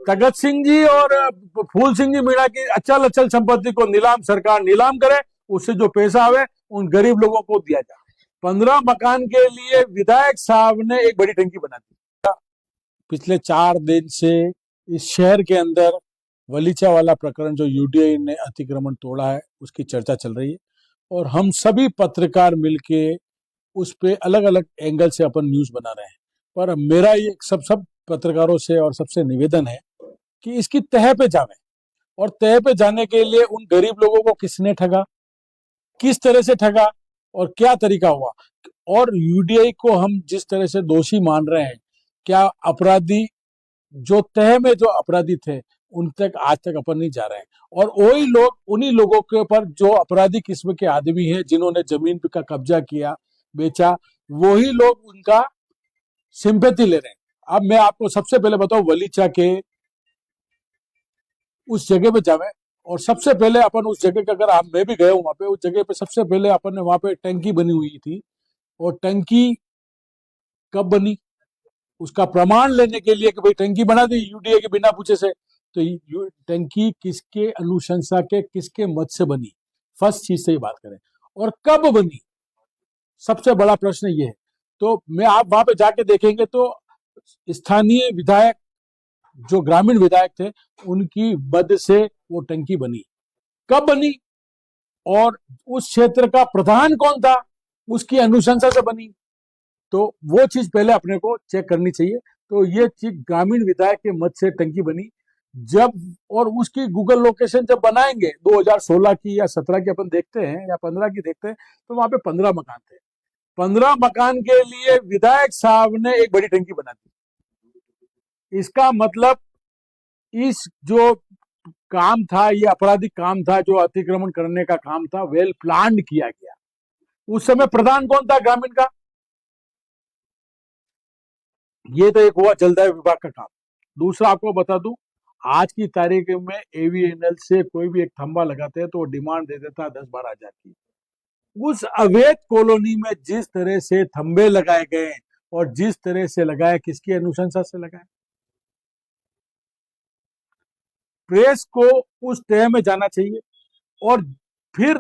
तगत सिंह जी और फूल सिंह जी मीणा की अचल अचल संपत्ति को सरकार नीलाम करे, उससे जो पैसा आवे उन गरीब लोगों को दिया जाए। 15 मकान के लिए विधायक साहब ने एक बड़ी टंकी बना दी। पिछले 4 दिन से इस शहर के अंदर वलीचा वाला प्रकरण जो यूडीआई ने अतिक्रमण तोड़ा है उसकी चर्चा चल रही है, और हम सभी पत्रकार मिलके उस पे अलग अलग एंगल से अपन न्यूज बना रहे हैं। पर मेरा ये सब पत्रकारों से और सबसे निवेदन है कि इसकी तह पे जावे, और तह पे जाने के लिए उन गरीब लोगों को किसने ठगा, किस तरह से ठगा और क्या तरीका हुआ, और यूडीआई को हम जिस तरह से दोषी मान रहे हैं, क्या अपराधी जो तह में जो अपराधी थे उन तक आज तक अपन नहीं जा रहे हैं, और वही लोग उन्हीं लोगों के ऊपर जो अपराधी किस्म के आदमी हैं जिन्होंने जमीन का कब्जा किया, बेचा, वही लोग उनका सिंपैथी ले रहे हैं। अब मैं आपको सबसे पहले बताऊं, वलीचा के उस जगह पे जावे, और सबसे पहले अपन उस जगह का, अगर मैं भी गया हूं वहां पे, उस जगह पे सबसे पहले अपन ने वहां पे टंकी बनी हुई थी, और टंकी कब बनी उसका प्रमाण लेने के लिए कि भाई टंकी बना दी यूडीए के बिना पूछे से, तो टंकी किसके अनुशंसा के किसके मत से बनी, फर्स्ट चीज से ही बात करें, और कब बनी, सबसे बड़ा प्रश्न ये है। तो मैं आप वहां पे जाके देखेंगे तो स्थानीय विधायक जो ग्रामीण विधायक थे उनकी मद से वो टंकी बनी, कब बनी, और उस क्षेत्र का प्रधान कौन था उसकी अनुशंसा से बनी, तो वो चीज पहले अपने को चेक करनी चाहिए। तो ये चीज ग्रामीण विधायक के मत से टंकी बनी जब, और उसकी गूगल लोकेशन जब बनाएंगे 2016 की या 17 की अपन देखते हैं या 15 की देखते हैं, तो वहां पे 15 मकान थे। 15 मकान के लिए विधायक साहब ने एक बड़ी टंकी बना दी। इसका मतलब इस जो काम था, ये आपराधिक काम था, जो अतिक्रमण करने का काम था, वेल प्लान्ड किया गया। उस समय प्रधान कौन था ग्रामीण का, ये तो एक हुआ जलदाय विभाग का काम। दूसरा आपको बता दूं, आज की तारीख में एवीएनएल से कोई भी एक थंबा लगाते हैं तो वो डिमांड दे देता है 10-12 हजार की। उस अवैध कॉलोनी में जिस तरह से थंबे लगाए गए और जिस तरह से लगाए, किसकी अनुशंसा से लगाए, प्रेस को उस तह में जाना चाहिए। और फिर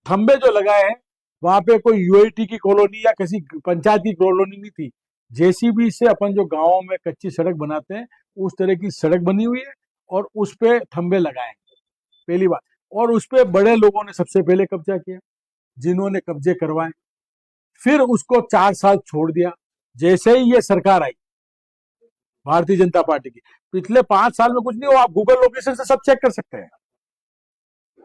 थंबे जो लगाए हैं वहां पे कोई यूआईटी की कॉलोनी या किसी पंचायत की कॉलोनी नहीं थी, जेसीबी से अपन जो गांवों में कच्ची सड़क बनाते हैं उस तरह की सड़क बनी हुई है, और उस पे थंबे लगाए, पहली बात। और उस पे बड़े लोगों ने सबसे पहले कब्जा किया, जिन्होंने कब्जे करवाए, फिर उसको 4 साल छोड़ दिया। जैसे ही ये सरकार आई भारतीय जनता पार्टी की, पिछले 5 साल में कुछ नहीं हुआ, आप गूगल लोकेशन से सब चेक कर सकते हैं।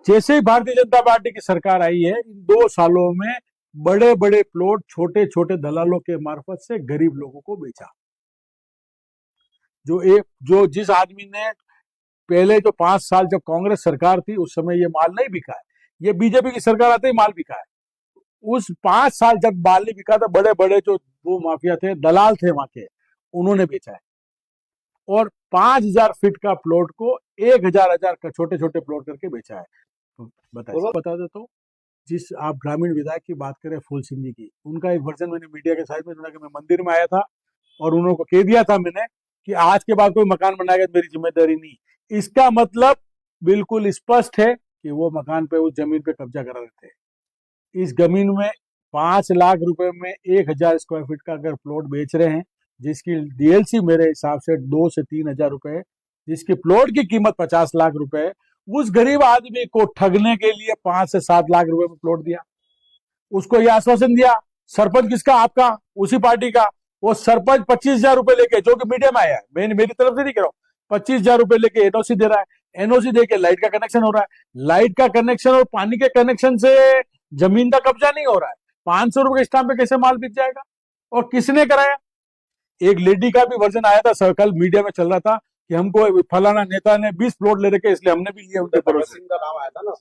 जैसे ही भारतीय जनता पार्टी की सरकार आई है, इन 2 सालों में बड़े बड़े प्लॉट छोटे छोटे दलालों के मार्फत से गरीब लोगों को बेचा। जो जिस आदमी ने पहले जो 5 साल जब कांग्रेस सरकार थी उस समय ये माल नहीं बिका है, ये बीजेपी की सरकार आते ही माल बिका है। उस 5 साल जब माल नहीं बिका था, बड़े बड़े जो वो माफिया थे, दलाल थे वहां के, उन्होंने बेचा है। और 5000 फीट का प्लॉट को 1000 का छोटे छोटे प्लॉट करके बेचा है। तो बता देता हूँ, जिस आप ग्रामीण विधायक की बात करें फूल सिंह जी की, उनका एक वर्जन मैंने मीडिया के साथ में सुना कि मैं मंदिर में आया था और उन्होंने को कह दिया था मैंने कि आज के बाद कोई मकान बनाएगा तो मेरी जिम्मेदारी नहीं। इसका मतलब बिल्कुल स्पष्ट है कि वो मकान पे उस जमीन पे कब्जा करा रहे थे। इस जमीन में 5 लाख रुपए में 1000 स्क्वायर फीट का अगर प्लॉट बेच रहे हैं, जिसकी डीएलसी मेरे हिसाब से 2 से 3 हजार रुपए, जिसकी प्लॉट की कीमत 50 लाख रुपए, उस गरीब आदमी को ठगने के लिए 5 से 7 लाख रुपए में प्लॉट दिया। उसको यह आश्वासन दिया, सरपंच किसका, आपका, उसी पार्टी का। वो सरपंच 25,000 रुपए लेके, जो कि मीडिया में आया है, मेरी तरफ से नहीं कह रहा हूं, 25,000 रुपए लेके एनओसी दे रहा है। एनओसी देके लाइट का कनेक्शन हो रहा है। लाइट का कनेक्शन और पानी के कनेक्शन से जमीन का कब्जा नहीं हो रहा है। 500 रुपए के स्टाम्प पे कैसे माल बिक जाएगा, और किसने कराया। एक लेडी का भी वर्जन आया था, सर्कल मीडिया में चल रहा था कि हमको फलाना नेता ने 20 प्लॉट ले रखे इसलिए हमने भी लिया उनके पड़ोस से।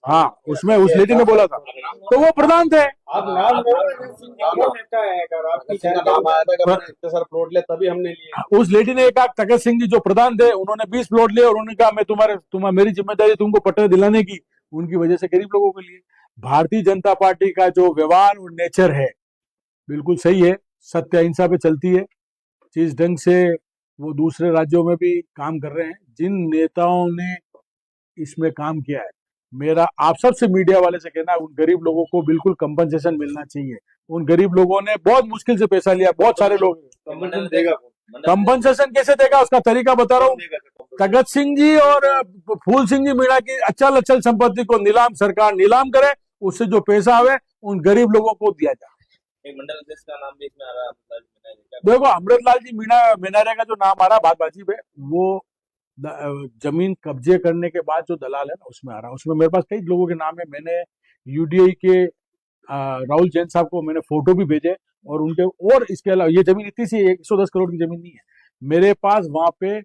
हाँ, उसमें उस लेडी ने बोला था, तो वो प्रधान थे। तभी हमने लिया। उस लेडी ने कहा, तगत सिंह जी जो प्रधान थे, उन्होंने 20 प्लॉट लिए और उन्होंने कहा मैं मेरी जिम्मेदारी तुमको पट्टे दिलाने की, उनकी वजह से गरीब लोगों के लिए। भारतीय जनता पार्टी का जो व्यवहार और नेचर है बिल्कुल सही है, सत्य अहिंसा पे चलती है, जिस ढंग से वो दूसरे राज्यों में भी काम कर रहे हैं। जिन नेताओं ने इसमें काम किया है, मेरा आप सबसे मीडिया वाले से कहना है, उन गरीब लोगों को बिल्कुल कंपनसेशन मिलना चाहिए। उन गरीब लोगों ने बहुत मुश्किल से पैसा लिया, बहुत सारे लोग। कंपनसेशन देगा कौन? कंपनसेशन कैसे देगा, उसका तरीका बता रहा हूँ। देगा compensation? तगत सिंह जी और फूल सिंह जी मीणा की अचल अचल संपत्ति को सरकार नीलाम करे, उससे जो पैसा आवे उन गरीब लोगों को दिया जाए। एक मंडल अध्यक्ष का नाम भी इसमें आ रहा है, अमृतलाल मीणा जी का। देखो, अमृतलाल जी मीणा का जो नाम आ रहा है बातबाजी पे, वो जमीन कब्जे करने के बाद जो दलाल है ना, उसमें आ रहा है। उसमें मेरे पास कई लोगों के नाम है। मैंने यूडीआई के राहुल जैन साहब को मैंने फोटो भी भेजे, और उनके, और इसके अलावा ये जमीन इतनी सी 110 करोड़ की जमीन नहीं है मेरे पास, वहां पे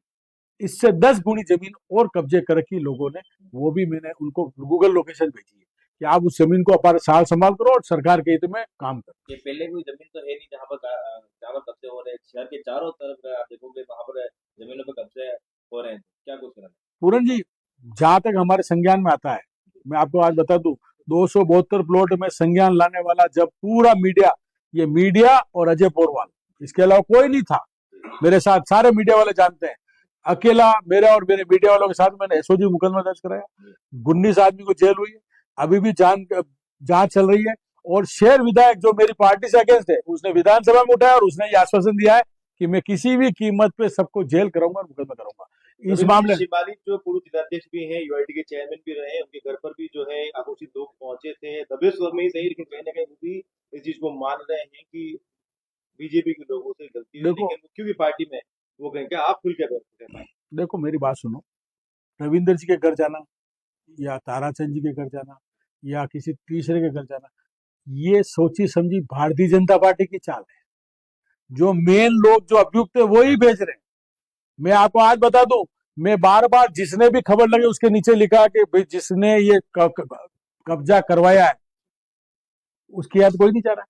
इससे 10 गुनी जमीन और कब्जे कर रखी लोगों ने। वो भी मैंने उनको गूगल लोकेशन भेजी है कि आप उस जमीन को अपार साल संभाल करो और सरकार के हित में काम करो। ये पहले कोई जमीन तो है नहीं जहाँ पर कब्जे हो रहे हैं। शहर के चारों तरफ आप देखोगे वहां पर जमीनों पर कब्जे हो रहे हैं। क्या कुछ करना है? पूरन जी, जहां तक हमारे संज्ञान में आता है, मैं आपको आज बता दूं, 272 प्लॉट में संज्ञान लाने वाला जब पूरा मीडिया, ये मीडिया और अजय पोरवाल, इसके अलावा कोई नहीं था मेरे साथ, सारे मीडिया वाले जानते हैं। अकेला मेरा और मेरे मीडिया वालों के साथ मैंने एसओजी मुकदमा दर्ज कराया। 19 आदमी को जेल हुई है, अभी भी जांच चल रही है। और शेर विधायक जो मेरी पार्टी से अगेंस्ट है, उसने विधानसभा में उठाया और उसने ये आश्वासन दिया है कि मैं किसी भी कीमत पे सबको जेल कराऊंगा और मुकदमा करूंगा इस मामले। शिवालिक जो पूर्व जिलाध्यक्ष भी हैं, यूआईडी के चेयरमैन भी रहे, उनके घर पर भी जो है आक्रोशित लोग पहुंचे थे, दबे स्वर में ही सही, लेकिन कहीं ना कहीं वो भी इस चीज को मान रहे हैं कि बीजेपी के लोगों से गलती हुई, देखो, लेकिन मुख्य की पार्टी में वो कहें। क्या आप खुल के देखो मेरी बात सुनो, रविंदर जी के घर जाना या ताराचंद जी के घर जाना या किसी तीसरे के घर जाना, ये सोची समझी भारतीय जनता पार्टी की चाल है। जो मेन लोग जो अभियुक्त है वही भेज रहे हैं। मैं आपको आज बता दूं, मैं बार बार जिसने भी खबर लगे उसके नीचे लिखा कि भाई जिसने ये कब्जा करवाया है उसकी याद कोई नहीं चाह रहा।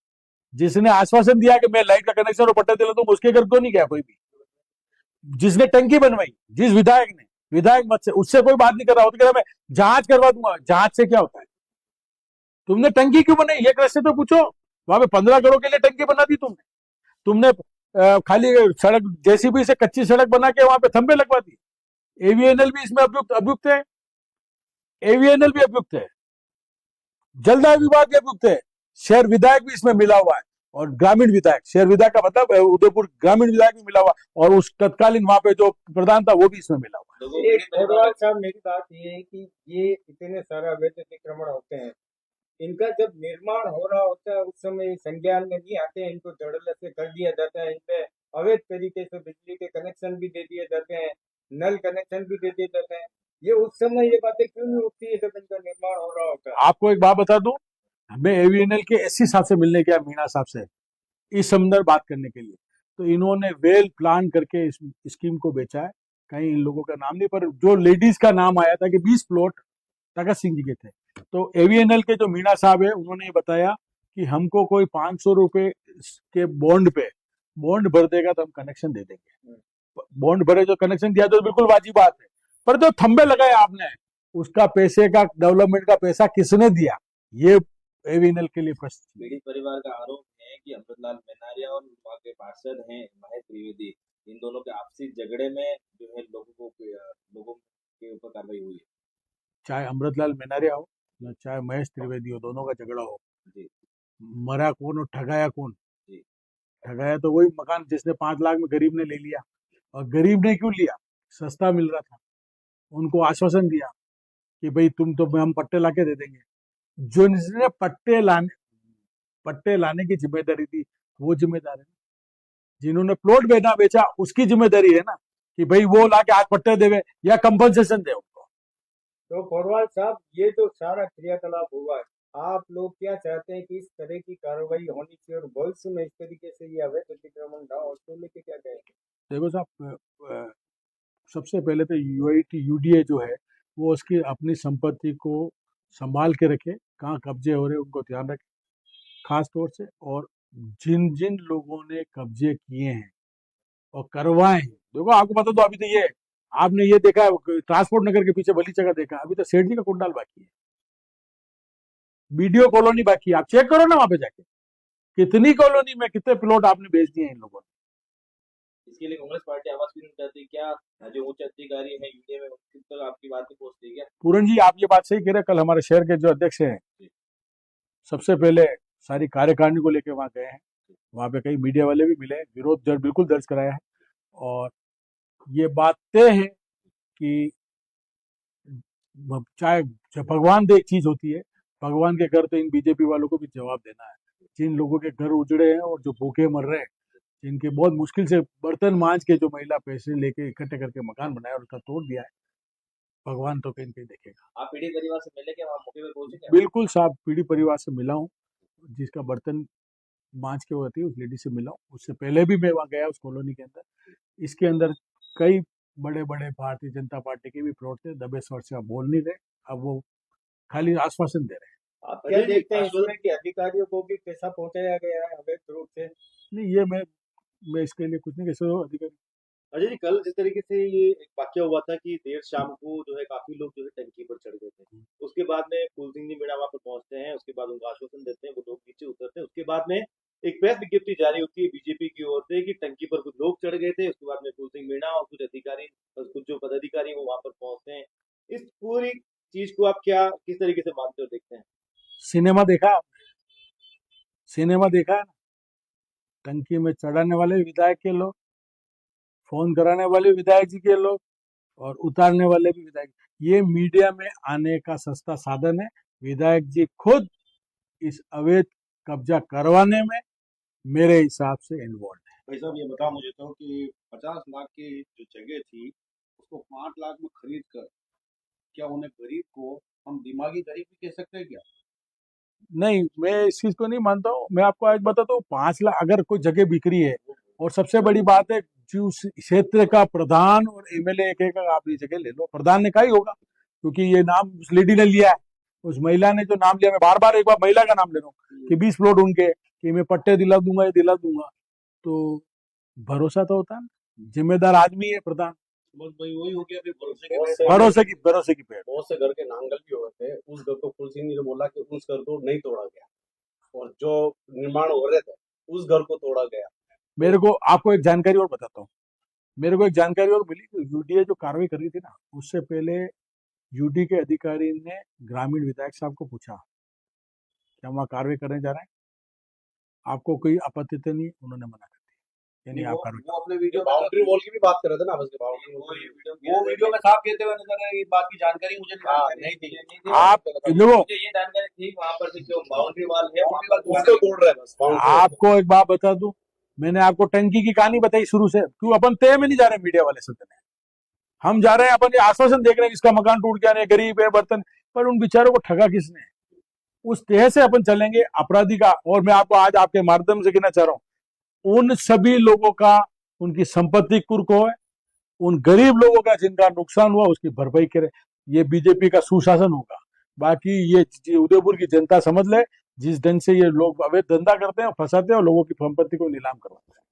जिसने आश्वासन दिया कि मैं लाइट का कनेक्शन और पट्टा दिला दूंगा, उसके घर क्यों नहीं गया कोई भी। जिसने टंकी बनवाई, जिस विधायक ने, विधायक मत से, उससे कोई बात नहीं कर रहा। होता मैं जांच करवा दूंगा, जांच से क्या होता है? तुमने टंकी क्यों बनाई, एक रस्ते तो पूछो। वहां पे 15 करोड़ के लिए टंकी बना दी तुमने खाली सड़क जेसीबी से कच्ची सड़क बना के वहां पे थंबे लगवा दी। एवीएनएल भी इसमें अभियुक्त है, एवीएनएल भी अभियुक्त है, जलदाय विभाग भी अभियुक्त है, शहर विधायक भी इसमें मिला हुआ है, और ग्रामीण विधायक, शहर विधायक का मतलब उदयपुर ग्रामीण विधायक भी मिला हुआ, और उस तत्कालीन वहां पे जो प्रधान था वो भी इसमें मिला हुआ। साहब, मेरी बात ये है कि ये इतने सारे अवैध अतिक्रमण होते हैं, इनका जब निर्माण हो रहा होता है उस समय संज्ञान में नहीं आते हैं, इनको धड़ल्ले से कर दिया जाता है, इनपे अवैध तरीके से बिजली के कनेक्शन भी दे दिए जाते हैं, नल कनेक्शन भी दे दिए जाते हैं। ये उस समय ये बातें क्यों नहीं उठती है जब इनका निर्माण हो रहा होता है? आपको एक बात बता दूं, हमें एवीएनएल के एससी साहब से मिलने गया, मीणा साहब से, इस संदर्भ बात करने के लिए। तो इन्होंने वेल प्लान करके इस स्कीम को बेचा है। कहीं इन लोगों का नाम नहीं, पर जो लेडीज का नाम आया था कि 20 प्लॉट तगत सिंह जी के थे। तो एवीएनएल के जो मीणा साहब है, उन्होंने ये बताया कि हमको कोई 500 रुपए के बॉन्ड पे, बॉन्ड भर देगा तो हम कनेक्शन दे देंगे। बॉन्ड भरे जो कनेक्शन दिया तो बिल्कुल वाजिब बात है, पर जो थंबे लगाए आपने, उसका पैसे का, डेवलपमेंट का पैसा किसने दिया, ये एवीएनएल के लिए प्रश्न। पीड़ित परिवार का आरोप है कि अमृतलाल मैनारिया और वहाँ के पार्षद हैं महेश त्रिवेदी, इन दोनों के आपसी झगड़े में जो है लोगों के ऊपर कार्रवाई हुई है। चाहे अमृतलाल मैनारिया हो या चाहे महेश त्रिवेदी हो, दोनों का झगड़ा हो, जी, मरा कौन और ठगाया कौन? जी। ठगाया तो वही मकान जिसने 5 लाख में गरीब ने ले लिया। और गरीब ने क्यों लिया? सस्ता मिल रहा था, उनको आश्वासन दिया कि भाई तुम तो हम पट्टे लाके दे देंगे। जो जिसने पट्टे लाने की जिम्मेदारी थी वो जिम्मेदार है। जिन्होंने प्लॉट बेचा उसकी जिम्मेदारी है ना, कि भाई वो लाके आज पट्टे देवे या कंपनसेशन दे उनको। तो पोरवाल साहब, ये जो सारा क्रियाकलाप हुआ है, आप लोग क्या चाहते हैं कि इस तरह की कार्रवाई होनी चाहिए और भविष्य में इस तरीके से ये अवैध अतिक्रमण ना हो, उसको लेके क्या कहेंगे? देखो साहब, सबसे पहले तो यूडीए जो है वो उसकी अपनी संपत्ति को संभाल के रखे, कहाँ कब्जे हो रहे उनको ध्यान रखे खास तौर से। और जिन जिन लोगों ने कब्जे किए हैं और करवाए हैं, देखो आपको पता, तो अभी तो ये आपने ये देखा ट्रांसपोर्ट नगर के पीछे बली जगह देखा, अभी तो सेठ जी का कुंडाल बाकी है, बीडीओ कॉलोनी बाकी है। आप चेक करो ना वहां पे जाके, कितनी कॉलोनी में कितने प्लॉट आपने बेच दिए इन लोगों ने। इसके लिए कांग्रेस पार्टी आवाज भी नहीं उठाती क्या? जो उच्च अधिकारी है यूडीए में उन तक आपकी बात नहीं पहुंचती क्या? पूरन जी, आप ये बात सही कह रहे हैं। कल हमारे शहर के जो अध्यक्ष हैं, सबसे पहले सारी कार्यकारिणी को लेकर वहां गए हैं। वहां पे कई मीडिया वाले भी मिले, विरोध बिल्कुल दर्ज कराया है। और ये बात तय है कि चाहे जब भगवान दे एक चीज होती है, भगवान के घर तो इन बीजेपी वालों को भी जवाब देना है। जिन लोगों के घर उजड़े हैं और जो भूखे मर रहे हैं, जिनके बहुत मुश्किल से बर्तन मांज के जो महिला पैसे लेके इकट्ठे करके मकान बनाया और उसका तोड़ दिया है, भगवान तो कहीं कहीं देखेगा। आप पीढ़ी परिवार से मिले क्या? वहाँ मौके पे पहुंचे क्या? बिल्कुल साहब, पीढ़ी परिवार से मिला हूँ। जिसका बर्तन मांझ के वो होती है, उस लेडी से मिला हूँ। उससे पहले भी मैं वहाँ गया उस कॉलोनी के अंदर। इसके अंदर कई बड़े बड़े भारतीय जनता पार्टी के भी प्लॉट थे। दबे स्वर से आप बोल नहीं रहे, अब वो खाली आश्वासन दे रहे हैं। आप क्या देखते हैं इसमें कि अधिकारियों को भी पैसा पहुंचाया गया है अवैध रूप से? नहीं, ये मैं इसके लिए कुछ नहीं कह सकता। अधिकारी अजय जी, कल जिस तरीके से ये एक वाक्य हुआ था कि देर शाम को जो है काफी लोग जो है टंकी पर चढ़ गए थे, उसके बाद में कुल सिंह जी मीणा वहां पर पहुंचते हैं, उसके बाद उनको आश्वासन देते हैं, वो लोग नीचे उतरते हैं। उसके बाद में एक प्रेस विज्ञप्ति जारी होती है बीजेपी की ओर से कि टंकी पर कुछ लोग चढ़ गए थे। उसके बाद में कुल सिंह मीणा और कुछ अधिकारी, कुछ जो पदाधिकारी वो वहां पर पहुंचते हैं। इस पूरी चीज को आप क्या किस तरीके से मानते हो, देखते हैं? सिनेमा देखा है आपने? सिनेमा देखा है ना? टंकी में चढ़ाने वाले विधायक के लोग, फोन कराने वाले विधायक जी के लोग, और उतारने वाले भी विधायक। ये मीडिया में आने का सस्ता साधन है। विधायक जी खुद इस अवैध कब्जा करवाने में मेरे हिसाब से इन्वॉल्व है। भाई साहब, ये बताओ मुझे तो कि 50 लाख की जो जगह थी उसको 5 लाख में खरीद कर, क्या उन्हें गरीब को हम दिमागी गरीब भी कह सकते हैं क्या? नहीं, मैं इस चीज को नहीं मानता हूँ। मैं आपको आज बताता हूँ, 5 लाख अगर कोई जगह बिक्री है, और सबसे बड़ी बात है, जो उस क्षेत्र का प्रधान और एमएलए एक एक आप ये जगह ले लो, प्रधान ने कहा ही होगा, क्योंकि ये नाम उस लेडी ने लिया है, उस महिला ने जो नाम लिया। मैं बार बार एक बार महिला का नाम ले रहा हूँ कि 20 प्लॉट उनके, कि मैं पट्टे दिला दूंगा, ये दिला दूंगा। तो भरोसा तो होता है ना, जिम्मेदार आदमी है प्रधान। बस भाई वही हो गया, अभी भरोसे भरोसे की पेड़। बहुत से घर के नांगल भी हुए थे। उस घर को कुल सिंह ने जो बोला कि उस घर को नहीं तोड़ा गया, और जो निर्माण हो रहे थे उस घर को तोड़ा गया। मेरे को आपको एक जानकारी और बताता हूँ। मेरे को एक जानकारी और मिली कि यूडीए जो कार्रवाई कर रही थी ना, उससे पहले यूडी के अधिकारी ने ग्रामीण विधायक साहब को पूछा कि हम वहाँ कार्रवाई करने जा रहे हैं, आपको कोई आपत्ति तो नहीं? उन्होंने मना कर दिया, यानी आप कार्रवाई। वो अपने वीडियो बाउंड्री वॉल की भी बात कर रहे थे ना, आपस के बाउंड्री वो वीडियो में साफ कहते हुए नजर आए। बात की जानकारी मुझे नहीं थी। आप देखो, मुझे ये जानकारी थी वहां पर जो बाउंड्री वाल है उसको तोड़ रहे हैं बस। आपको एक बात बता दूं, मैंने आपको टंकी की कहानी बताई शुरू से। क्यों अपन तय में नहीं जा रहे मीडिया वाले सदन में? हम जा रहे हैं, अपन ये आश्वासन देख रहे हैं जिसका मकान टूट गया, नहीं गरीब है बर्तन, पर उन बेचारों को ठगा किसने? उस तह से अपन चलेंगे अपराधी का। और मैं आपको आज आपके माध्यम से कहना चाह रहा हूं, उन सभी लोगों का, उनकी संपत्ति कुर्क हो, उन गरीब लोगों का जिनका नुकसान हुआ उसकी भरपाई करे। ये बीजेपी का सुशासन होगा। बाकी ये उदयपुर की जनता समझ ले, जिस ढंग से ये लोग अवैध धंधा करते हैं, फंसाते हैं और लोगों की संपत्ति को नीलाम करवाते हैं।